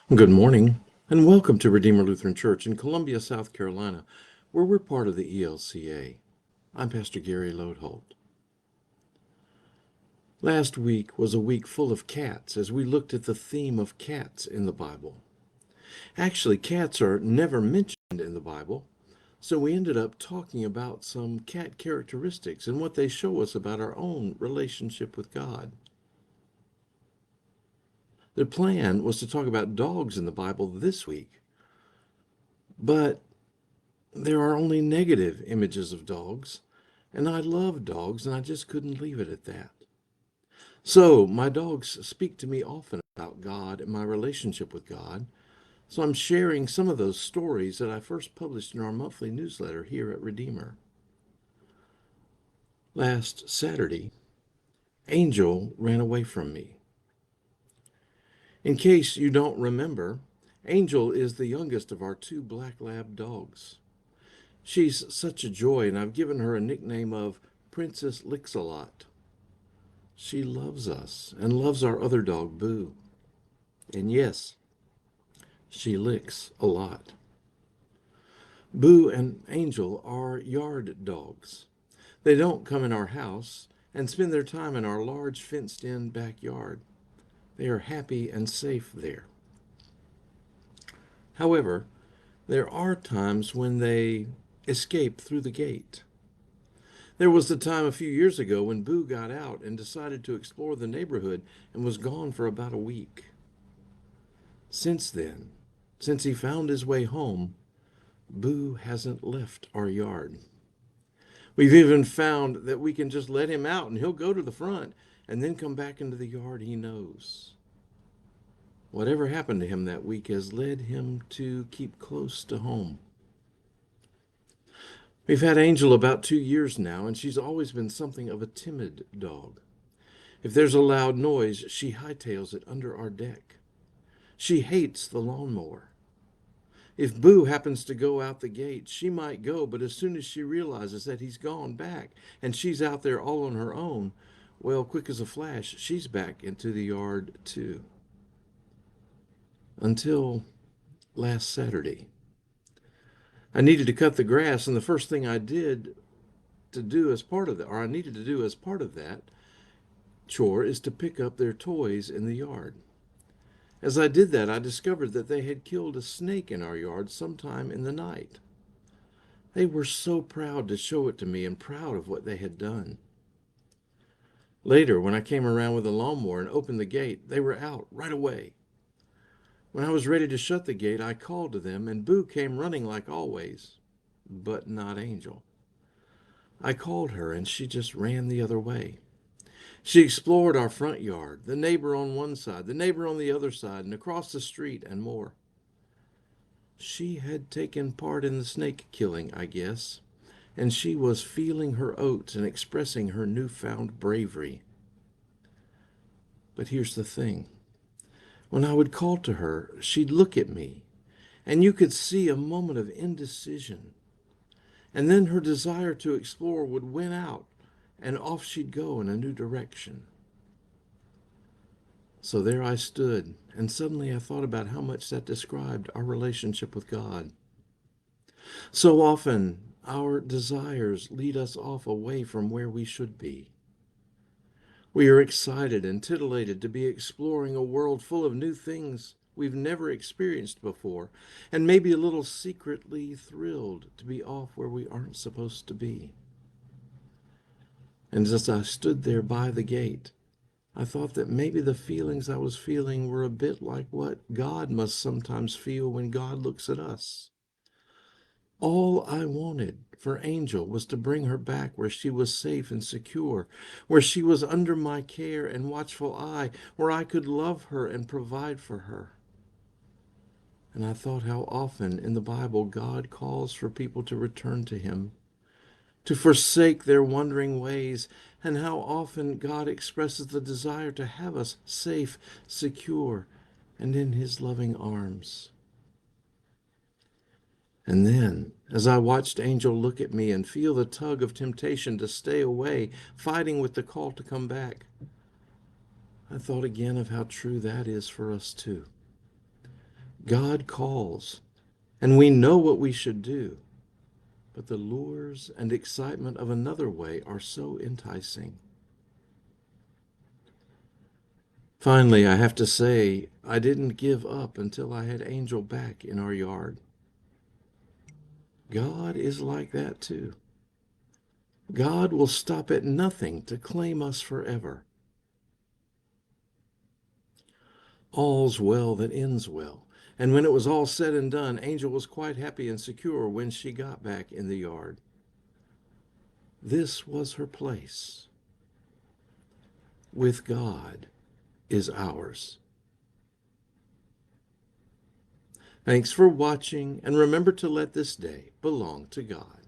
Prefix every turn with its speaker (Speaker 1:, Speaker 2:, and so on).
Speaker 1: Good morning, and welcome to Redeemer Lutheran Church in Columbia, South Carolina, where we're part of the ELCA. I'm Pastor Gary Lodeholt. Last week was a week full of cats as we looked at the theme of cats in the Bible. Actually, cats are never mentioned in the Bible, so we ended up talking about some cat characteristics and what they show us about our own relationship with God. The plan was to talk about dogs in the Bible this week, but there are only negative images of dogs, and I love dogs, and I just couldn't leave it at that. So, my dogs speak to me often about God and my relationship with God, so I'm sharing some of those stories that I first published in our monthly newsletter here at Redeemer. Last Saturday, Angel ran away from me. In case you don't remember, Angel is the youngest of our two black lab dogs. She's such a joy, and I've given her a nickname of Princess Licks-a-Lot. She loves us and loves our other dog, Boo. And yes, she licks a lot. Boo and Angel are yard dogs. They don't come in our house and spend their time in our large fenced-in backyard. They are happy and safe there. However, there are times when they escape through the gate. There was the time a few years ago when Boo got out and decided to explore the neighborhood and was gone for about a week. Since then, since he found his way home, Boo hasn't left our yard. We've even found that we can just let him out and he'll go to the front and then come back into the yard he knows. Whatever happened to him that week has led him to keep close to home. We've had Angel about 2 years now, and she's always been something of a timid dog. If there's a loud noise, she hightails it under our deck. She hates the lawnmower. If Boo happens to go out the gate, she might go, but as soon as she realizes that he's gone back and she's out there all on her own, well, quick as a flash, she's back into the yard too. Until last Saturday. I needed to cut the grass, and the first thing I did to do as part of that, or I needed to do as part of that chore, is to pick up their toys in the yard. As I did that, I discovered that they had killed a snake in our yard sometime in the night. They were so proud to show it to me and proud of what they had done. Later, when I came around with a lawnmower and opened the gate, they were out right away. When I was ready to shut the gate, I called to them, and Boo came running like always, but not Angel. I called her, and she just ran the other way. She explored our front yard, the neighbor on one side, the neighbor on the other side, and across the street and more. She had taken part in the snake killing, I guess, and she was feeling her oats and expressing her newfound bravery. But here's the thing. When I would call to her, she'd look at me, and you could see a moment of indecision. And then her desire to explore would win out, and off she'd go in a new direction. So there I stood, and suddenly I thought about how much that described our relationship with God. So often, our desires lead us off away from where we should be. We are excited and titillated to be exploring a world full of new things we've never experienced before, and maybe a little secretly thrilled to be off where we aren't supposed to be. And as I stood there by the gate, I thought that maybe the feelings I was feeling were a bit like what God must sometimes feel when God looks at us. All I wanted for Angel was to bring her back where she was safe and secure, where she was under my care and watchful eye, where I could love her and provide for her. And I thought how often in the Bible God calls for people to return to Him, to forsake their wandering ways, and how often God expresses the desire to have us safe, secure, and in His loving arms. And then, as I watched Angel look at me and feel the tug of temptation to stay away, fighting with the call to come back, I thought again of how true that is for us too. God calls, and we know what we should do, but the lures and excitement of another way are so enticing. Finally, I have to say, I didn't give up until I had Angel back in our yard. God is like that too. God will stop at nothing to claim us forever. All's well that ends well. And when it was all said and done, Angel was quite happy and secure when she got back in the yard. This was her place. With God is ours. Thanks for watching, and remember to let this day belong to God.